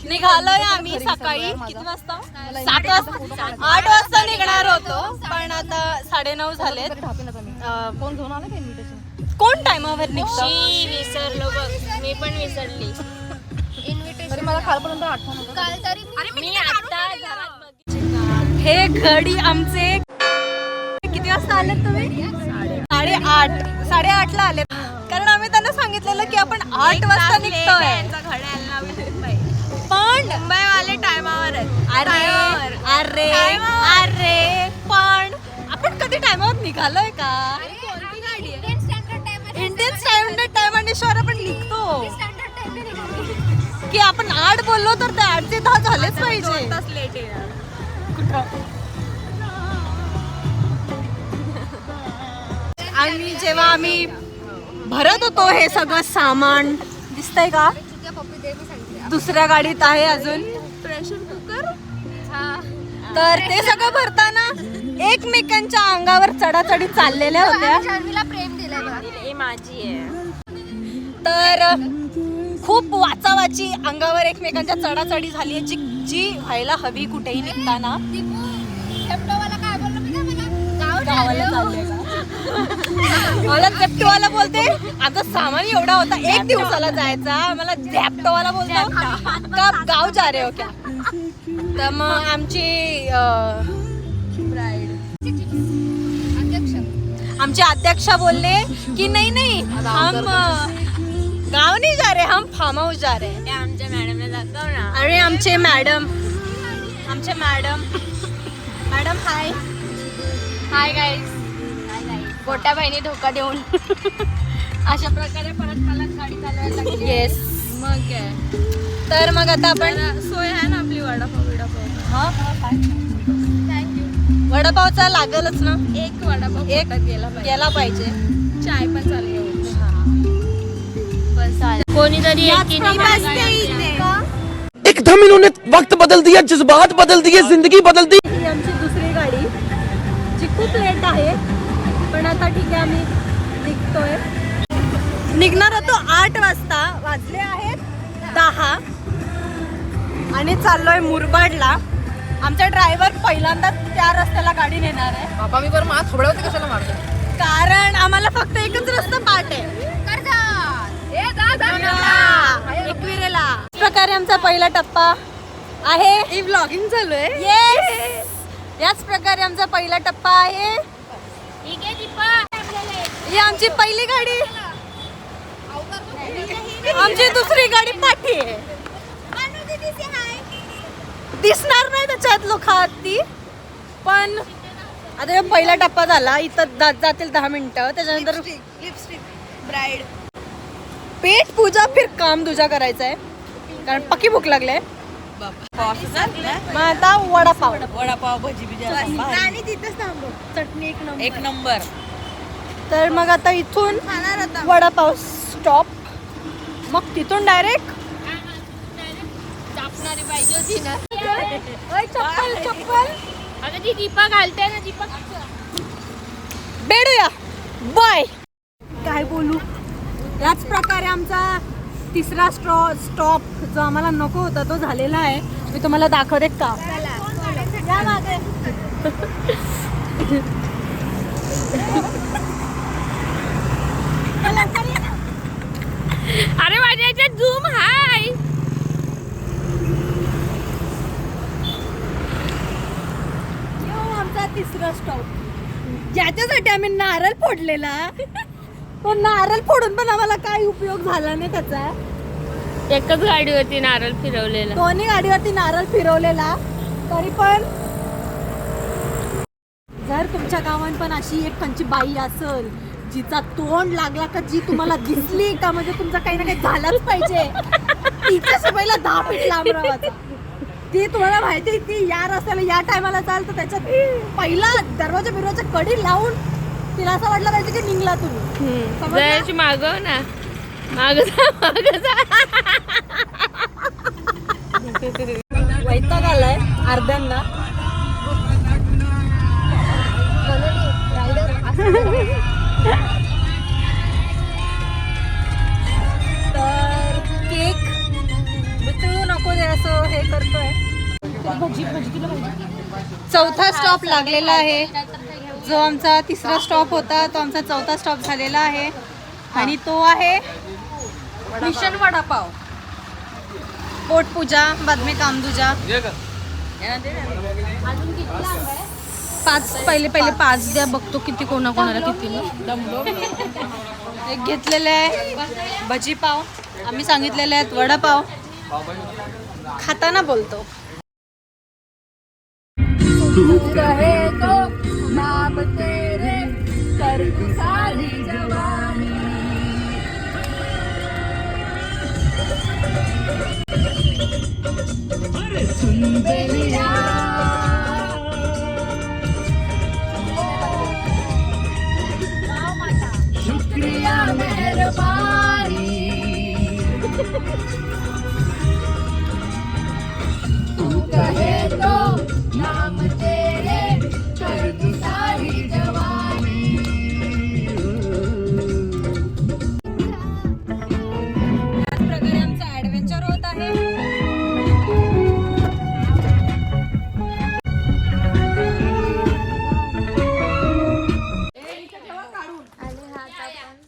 निघालोय आम्ही सकाळी किती वाजता 7 वाजता 8 वाजता निघणार होतो पण आता 9:30 झालेत. कोण घेऊन आला का इन्व्हिटेशन? कोण टायमावर निघतो? विसरलो बघ, मी पण विसरली. तरी मला कालपर्यंत आठवण होतं. काल तरी मी आता घरात बघितलं. हे घडी आमचे किती वाजता आलेत तुम्ही? 8:30 ला आलेत. कारण आम्ही त्यांना सांगितलेलं की आपण 8 वाजता निघतोय पण मुंबईवाले टायमावर आहेत. अरे अरे पण आपण कधी टायमावर निघालोय का? इंडियन स्टँडर्ड टाइम आणि शहर आपण निघतो की आपण 8 बोललो तर ते 8 ते 10 झालेच पाहिजे. लेट येणार. आणि जेव्हा आम्ही भरत होतो हे सगळं सामान दिसतंय का? दुसऱ्या गाडीत आहे अजून प्रेशर कुकर. तर ते सगळं भरताना एकमेकांच्या अंगावर चढाचढी चाललेल्या होत्या. प्रेम दिलंय माझी आहे. तर खूप वाचावाची अंगावर एकमेकांच्या चढाचढी झाली आहे जी व्हायला हवी कुठेही निघताना. गावाला चालले का? मला झेप्टोवाला बोलते अगं सामान एवढा होता 1 दिवसाला जायचा, मला झेप्टोवाला बोलतो का गाव जा रे हो क्या? तर मग आमची अध्यक्षा बोलले की नाही हम गाव नाही जा रहे, हम फार्म हाऊस जा रहे. ते आमच्या मॅडमला दाखव ना. अरे आमचे मॅडम हाय हाय गाईज. मोठ्या बहिणी धोका देऊन अशा प्रकारे परत मला गाडी चालवायला लागली. येस. मग काय तर मग आता आपण सोय आहे ना आपली वडापाव. थँक्यू. वडापावचा लागलच ना, एक वडापाव एक पोटात गेला पाहिजे. गेला पाहिजे. चाय पण चालू बस. कोणीतरी एकदम इन्होंने वक्त बदल दिया, जज्बात बदल दिए, जिंदगी बदल दी. ही आमची दुसरी गाडी जी खूप लेट आहे पण आता ठीक आहे आम्ही निघतोय. निघणार होतो 8 वाजता, वाजले आहेत 10 आणि चाललोय मुरबाडला. आमचा ड्रायव्हर पहिल्यांदा त्या रस्त्याला गाडी नेणार आहे. बाबा मी बरं मला थोड्यावरती कशाला मारतो? कारण आम्हाला फक्त एकच रस्ता पाठ आहे, एकविरेला. अशा प्रकारे आमचा पहिला टप्पा आहे. व्लॉगिंग चालू आहे. येस, याच प्रकारे आमचा पहिला टप्पा आहे. ही आमची पहिली गाडी, आमची दुसरी गाडी पाठी आहे. दिसणार नाही त्याच्यात लोक ती, पण आता पहिला टप्पा झाला. इथं जातील 10 मिनिटं, त्याच्यानंतर लिपस्टिक ब्राईड पेट पूजा फिर काम तुझा करायचा आहे कारण पक्की भूक लागले. मग आता वडापाव भजी बिजी आणि तिथंच थांबू. चटणी एक नंबर. तर मग आता इथून वडापाव स्टॉप, मग तिथून डायरेक्ट कापणारी पाहिजे होती ना. चप्पल अगं ती दीपा घालते ना. दीपा भेटूया, बाय. काय बोलू? याच प्रकारे आमचा तिसरा स्टॉप जो आम्हाला नको होता तो झालेला आहे. मी तुम्हाला दाखवते का? अरे माझ्या याच्यात झूम हाय. आमचा तिसरा स्टॉप ज्याच्यासाठी आम्ही नारळ फोडलेला, तो नारळ फोडून पण आम्हाला काही उपयोग झाला नाही त्याचा. एकच गाडीवरती नारळ फिरवलेला. दोन्ही गाडीवरती नारळ फिरवलेला. तरी पण जर तुमच्या गावात पण अशी एक कंची बाई असेल जिचा तोंड लागला का, जी तुम्हाला दिसली का, म्हणजे तुमचं काही ना काही झालंच पाहिजे. तिच्या पहिला 10 फीट लांब राहायचा. ती तुम्हाला माहिती ती या रस्त्याला या टायमाला चालतं, त्याच्यात पहिला दरवाजा कडी लावून तिला असं वाटलं पाहिजे की निघला तुम्ही. जराशी मागव ना. माग वैताग आलाय अर्ध्यांना. तर केक वितळू नको जरा असं हे करतोय. चौथा स्टॉप लागलेला आहे. जो आमचा तिसरा स्टॉप होता तो आमचा चौथा स्टॉप झालेला आहे आणि तो आहे मिशन वडापाव. पोटपूजा बाद में काम दूजा. 5 पहिले 5 द्या, बघतो किती कोणाला किती. एक घेतलेले आहे भजी पाव, आम्ही सांगितलेले आहेत वडापाव. खाताना बोलतो.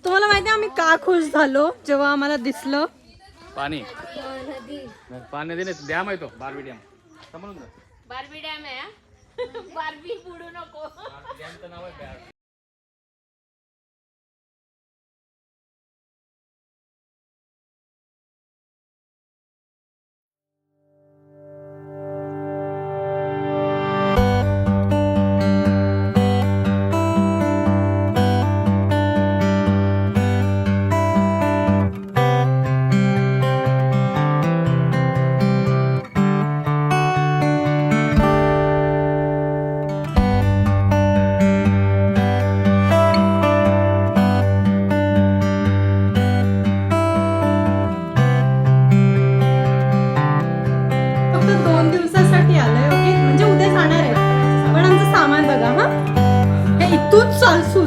तुम्हाला माहिती आहे आम्ही का खुश झालो जेव्हा आम्हाला दिसलं? पाणी पाणी नदी नाही डॅम आहे तो बारबी डॅम समजून जा. बारबी डॅम आहे. बारबी बुडू नको. डॅमचं नाव आहे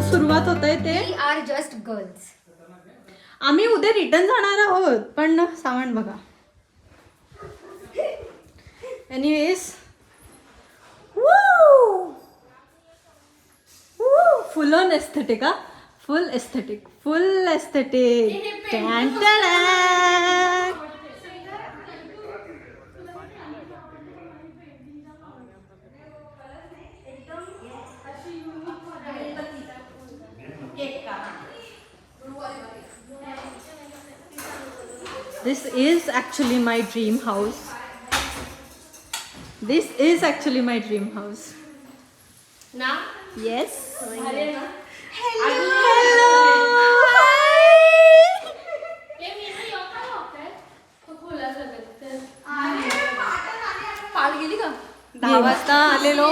सुरुवात होत आहे ते. We are just girls. आम्ही उद्या रिटर्न जाणार आहोत पण सामान बघा. Anyways full on aesthetic. Full aesthetic. This is actually my dream house. Now? Yes. Hello. पाल गेली का? 10 वाजता आलेलो,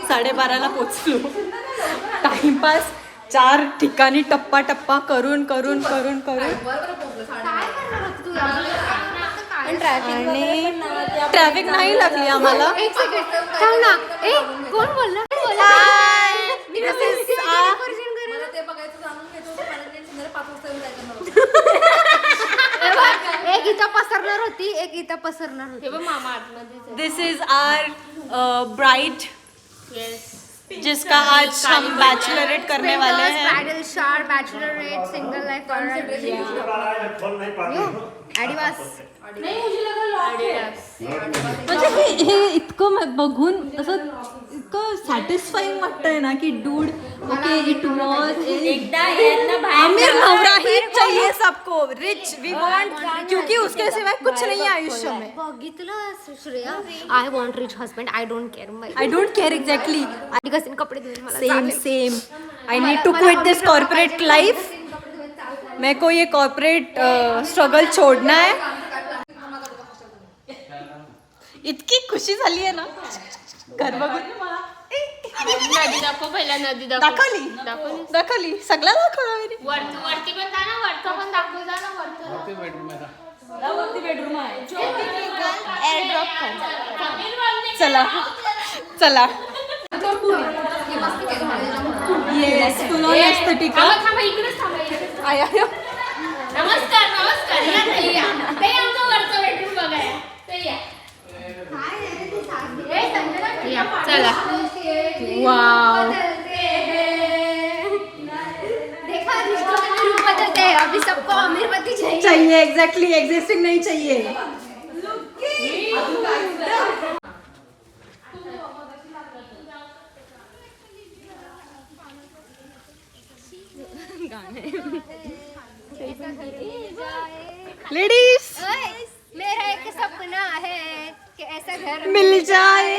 12:30ला पोचलो. टाइमपास 4 ठिकाणी टप्पा करून आणि ट्रॅफिक नाही लागली आम्हाला. एक सेकंड थांब ना. कोण बोलला? मला ते बघायचं जाणून घ्यायचं होतं. मला 5 वाजता येऊन जायचं. एक इथं पसरणार होती, एक इथं पसरणार होती. मामा आतमध्ये. दिस इज आवर ब्राइड जिसका आज हम बैचलरेट करने वाले हैं. Bridal shower, bachelorette, single life ॲडिवास. म्हणजे हे इतकं बघून असं इतकं सॅटिस्फाईंग वाटतंय ना की dude okay it was Aamir नवरा ही चाहिए सबको. रिच वी वांट क्योंकि उसके सिवाय कुछ नहीं है आयुष्य में. बघितलं Shreya. I want rich husband. I don't care exactly. कसे कपडे धुवून मला same I need to quit this corporate life. मेरे को ये कॉर्पोरेट स्ट्रगल छोड़ना है. इतकी खुशी झाली आहे ना घर बघून. नदी दाखव पहिला. नदी दाखवली सगळं दाखवलं. वरती पण जा ना. वरचं पण दाखव. जा ना वरती बेडरूम आहे. चला येस फुल ऑन एस्थेटिक. थांबा इकडेच थांबा. नमस्कार. या ताई, या. ताई, आमचं वरचं बेडरूम बघाय. ताई, या. बघायला. वाव देखा रिश्तों में रूप बदलते हैं अभी सबको अमीर पति चाहिए. चाहिए एक्झॅक्टली एक्झिस्टिंग नाही चाहिए. लेडीज मेरा एक सपना है कि ऐसा घर मिल जाए.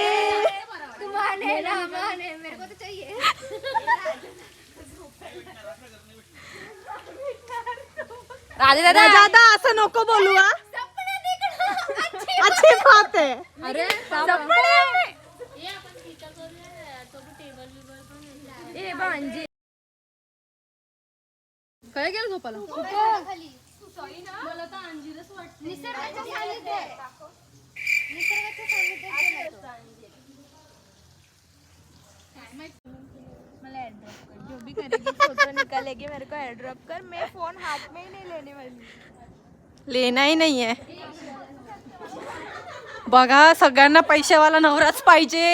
तुम माने ना माने मेरे को तो चाहिए. राधे दादा दादा असं नको बोलू हा. सपना देखना अच्छी बात आहे. अरे ए भांजी काय गेलं झोपाला. निसर्गाच्या सानिध्यात निसर्गाच्या सानिध्यात मला एयरड्रॉप कर. जो भी करेगी फोटो निकालेगी मेरे को एयरड्रॉप कर. मैं फोन हाथ में ही नहीं लेने वाली. लेना ही नाही आहे. बघा सगळ्यांना पैशावाला नवराच पाहिजे.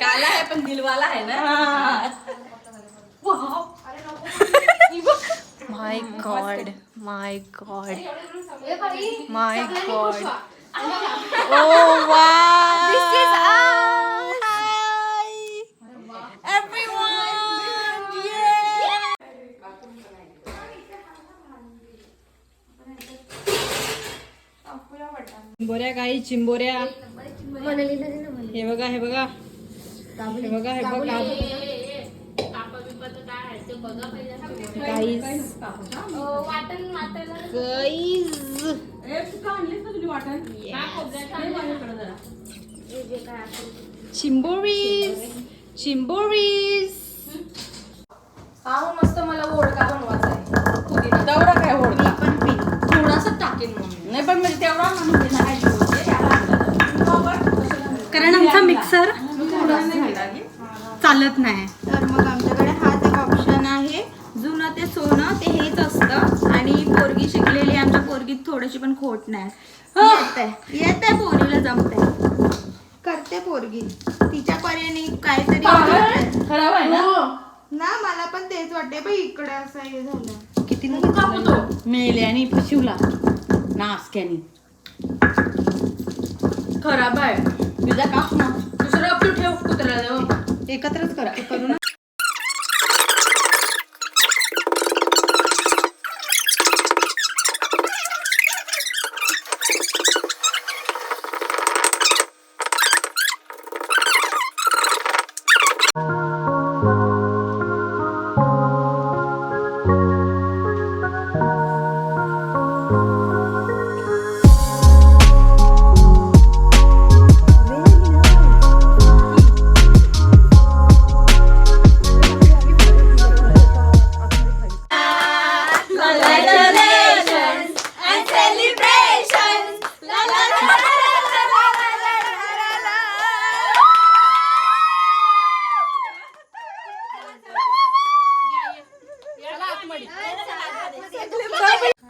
काला है पण दिलवाला है ना. My god my god my god. Oh wow. This is चिंबोऱ्या काही चिंबोऱ्या. हे बघा हे बघा हे बघा हे बघा चिंबोरीज चिंबोरीज. पाहू मस्त मला ओळखा बनवायचा आहे. पुदिना तेवढा काय ओळखा पण पी थोडासा टाकेन मग नाही पण म्हणजे तेवढा म्हणून कारण आमचा मिक्सर चालत नाही. तर मग आमच्याकडे हाच एक ऑप्शन आहे. जुनं ते सोनं ते हेच असतं. आणि पोरगी शिकलेली आमच्या पोरगीत थोडीशी पण खोट नाही. येते पोरीला जमते करते पोरगी तिच्या पर्याने काहीतरी खराब आहे ना. मला पण तेच वाटते पण इकडे असं हे झालं. किती मेले आणि शिवला नासक्यानी खराब आहे. तुझा काप ना दुसरं आपलं ठेव कुत्र्याला एकत्रच करा करू ना.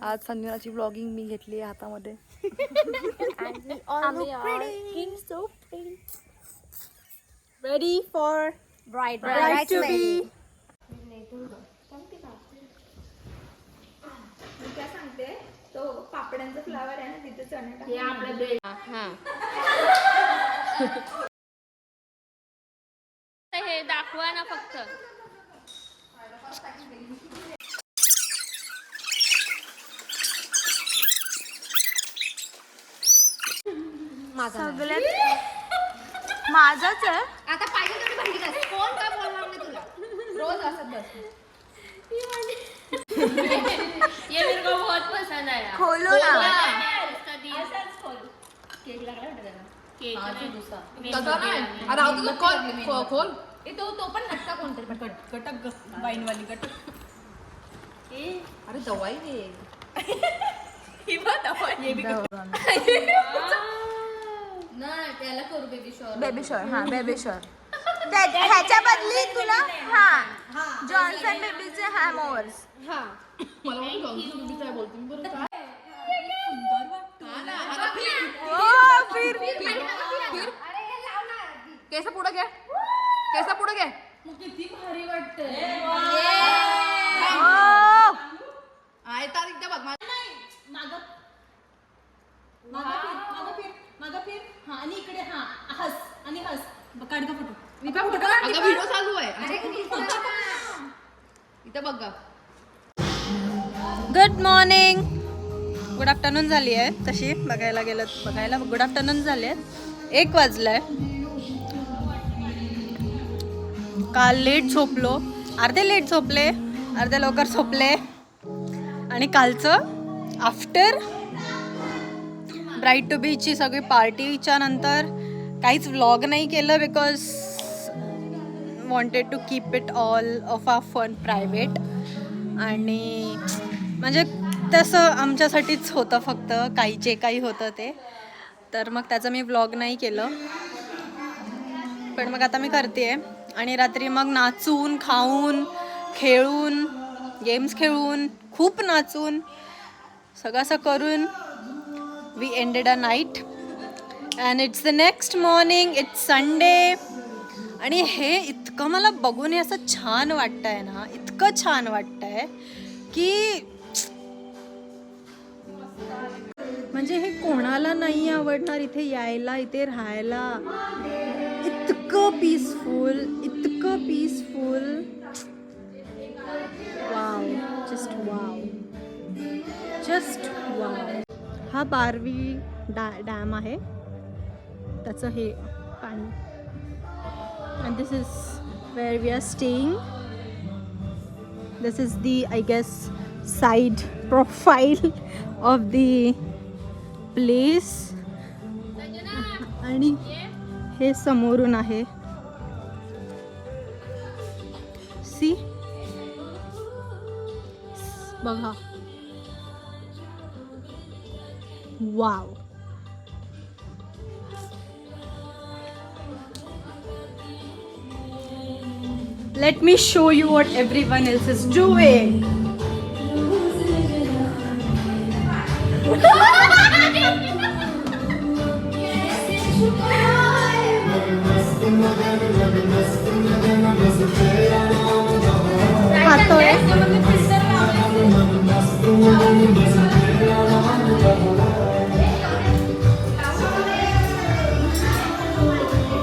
आज संजनाची ब्लॉगिंग मी घेतली आहे हातामध्ये. Ready for bride to be. काय सांगते तो पापड्यांचा फ्लावर आहे ना तिथे चणे हे दाखवा ना फक्त. माझाच आहे. आता पाहिजे तेवढी भांडी घास. कोण काय बोलणार नाही तुला. रोज असत बस. ये मेरे को बहुत पसंद आया. खोलो ना. केक लागला वाटतं त्याला. केक खोल तो पण नटका कोणतरी कटक वाईनवाली कटक. अरे दवाई दे. ना त्याला करू बेबी शॉवर. बेबी शॉर हा बेबी शॉर. ह्याच्या बदली तुला हा जॉन्सन बेबीचे हॅमओव्हर्स. मला म्हणून जॉन्सन बेबी काय बोलते मी बरोबर. फिर मागं फिर. हा आणि इकडे हा हस आणि हस. काढ का फोटो. अगं व्हिडिओ चालू आहे. इथं बघा. Good morning. गुड आफ्टरनून झाली आहे तशी बघायला गुड आफ्टरनून झाली आहे. 1 वाजलाय. काल लेट झोपलो. अर्धे लेट झोपले, अर्धे लवकर झोपले. आणि कालचं आफ्टर ब्राईट टू बीची सगळी पार्टीच्या नंतर काहीच व्लॉग नाही केलं because wanted to keep it all of our fun private. आणि म्हणजे तसं आमच्यासाठीच होतं फक्त काही जे काही होतं ते. तर मग त्याचं मी व्लॉग नाही केलं. पण मग आता मी करते आहे. आणि रात्री मग नाचून खाऊन खेळून गेम्स खेळून खूप नाचून सगळं असं करून we ended a night and it's the next morning. It's Sunday. आणि हे इतकं मला बघून हे असं छान वाटतंय ना, इतकं छान वाटतंय की म्हणजे हे कोणाला नाही आवडणार इथे यायला, इथे राहायला. इतकं पीसफुल, इतकं peaceful. Wow, just wow, just wow. हा बारवी डॅम आहे, त्याचं हे पाणी. And this is where we are staying. This is the I guess side profile of the place. आणि हे समोरून आहे. सी बघा. Wow. Let me show you what everyone else is doing. खातोय.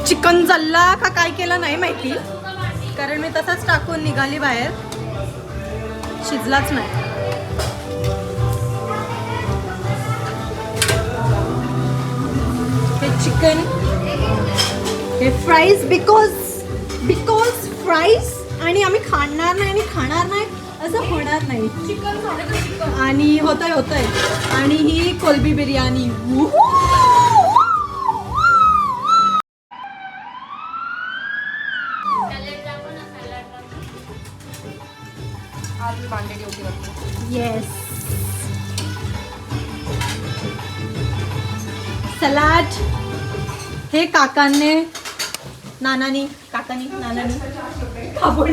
चिकन जल्ला का काय केलं नाही माहिती, कारण मी तसंच टाकून निघाली बाहेर. शिजलाच नाही. हे चिकन, हे फ्राईज बिकॉज फ्राईज. आणि आम्ही खाणार नाही असं होणार नाही. आणि होतंय. आणि ही कोलबी बिर्याणी. येस. सलाड हे काकांनी नानानी कापून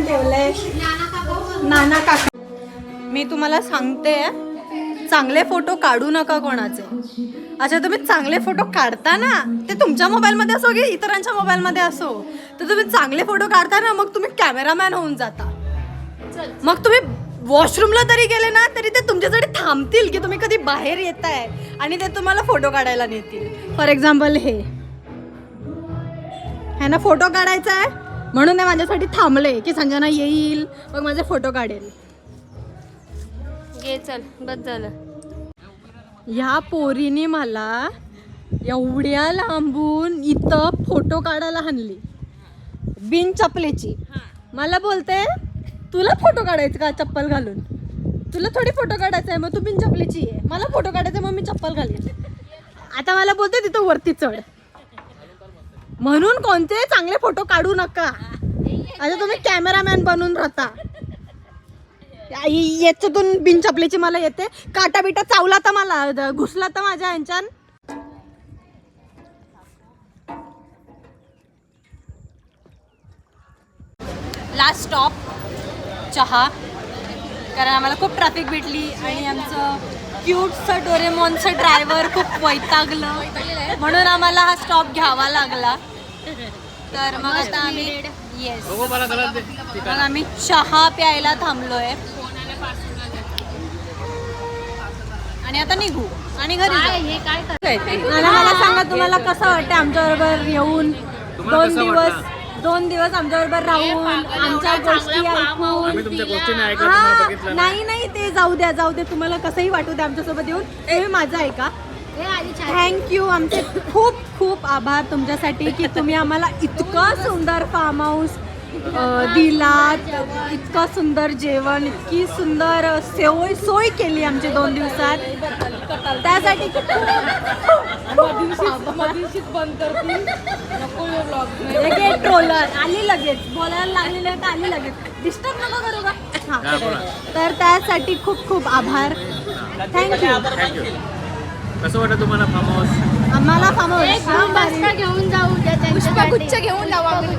ठेवलंय. नाना काका. मी तुम्हाला सांगते, चांगले फोटो काढू नका कोणाचे. अच्छा, तुम्ही चांगले फोटो काढता ना, ते तुमच्या मोबाईलमध्ये असो की इतरांच्या मोबाईलमध्ये असो, तर तुम्ही चांगले फोटो काढता ना, मग तुम्ही कॅमेरामॅन होऊन जाता. मग तुम्ही वॉशरूमला तरी गेले ना, तरी ते तुमच्यासाठी थांबतील की तुम्ही कधी बाहेर येताय आणि ते तुम्हाला फोटो काढायला नेतील. फॉर एक्झाम्पल ह्यांना फोटो काढायचा आहे म्हणून ते माझ्यासाठी थांबले की संजना येईल मग माझे फोटो काढेल. घे चल, बस झालं. ह्या पोरीने मला एवढ्या लांबून इथं फोटो काढायला हाणली बिन चपलेची. मला बोलते तुला फोटो काढायचं का चप्पल घालून? तुला थोडी फोटो काढायचा आहे, मग तू बिन चपलेची आहे. मला फोटो काढायचा मग मी चप्पल घालीन. आता मला बोलते तिथं वरती चढ. म्हणून कोणते चांगले फोटो काढू नका. आता तुम्ही कॅमेरामॅन बनून राहता. याच्यातून बिन चपलेची मला येते. काटा बिटा चावला तर मला घुसला तर माझ्या यांच्यान. लास्ट स्टॉप चहा, कारण आम्हाला खूप ट्रॅफिक भेटली आणि आमचं क्यूटचं डोरेमॉनचं ड्रायव्हर खूप वैतागलं म्हणून आम्हाला हा स्टॉप घ्यावा लागला. तर मग आता आम्ही मग आम्ही चहा प्यायला थांबलोय. आणि आता निघू आणि घरी जाऊ. हे काय करत आणि मला सांगा तुम्हाला कसं वाटतं आमच्याबरोबर येऊन दोन दिवस आमच्याबरोबर राहून आमच्या गोष्टी ऐकून. आम्ही तुमच्या गोष्टी नाही ऐकल्या, तुम्हाला बघितलं नाही. नाही ते जाऊ द्या तुम्हाला कसंही वाटू द्या आमच्यासोबत येऊन. तुम्ही माझं ऐका. थँक्यू. आमचे खूप खूप आभार तुमच्यासाठी की तुम्ही आम्हाला इतकं सुंदर फार्म हाऊस दिलात, इतकं सुंदर जेवण, इतकी सुंदर सोय केली आमची 2 दिवसात. त्यासाठी लगेच ट्रोलर आली, लगेच बोलायला लागलेलं आहे तर आली लगेच. डिस्टर्ब नको करू का? हा, बोला. तर त्यासाठी खूप खूप आभार. थँक्यू. थँक्यू. कसं वाटतं तुम्हाला फार्म हाऊस? आम्हाला फार्म हाऊस घेऊन जाऊ उद्या पुष्पगुच्छ घेऊन जाऊ आम्ही.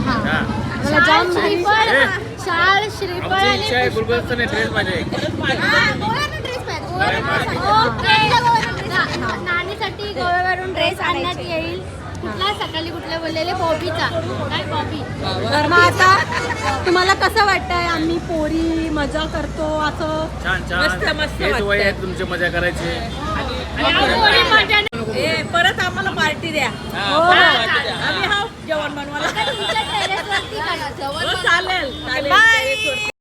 हा. मला जाम श्रीफळ ए. शाळ श्रीफळ आमची आणि इच्छा आहे गुलबर्गचा नाही ड्रेस पाहिजे. नानीसाठी गोव्यावरून ड्रेस आणण्यात येईल. कुठला सकाळी कुठल्या बोललेले बॉबीचा काय बॉबी. तर मग आता तुम्हाला कसं वाटतंय आम्ही पोरी मजा करतो असं? छान हेच वय आहे तुमची मजा करायची. परत आम्हाला पार्टी द्या. हो. आम्ही हा जेवण बनवायला तुमच्या टेरेसवरती चालेल. बाय.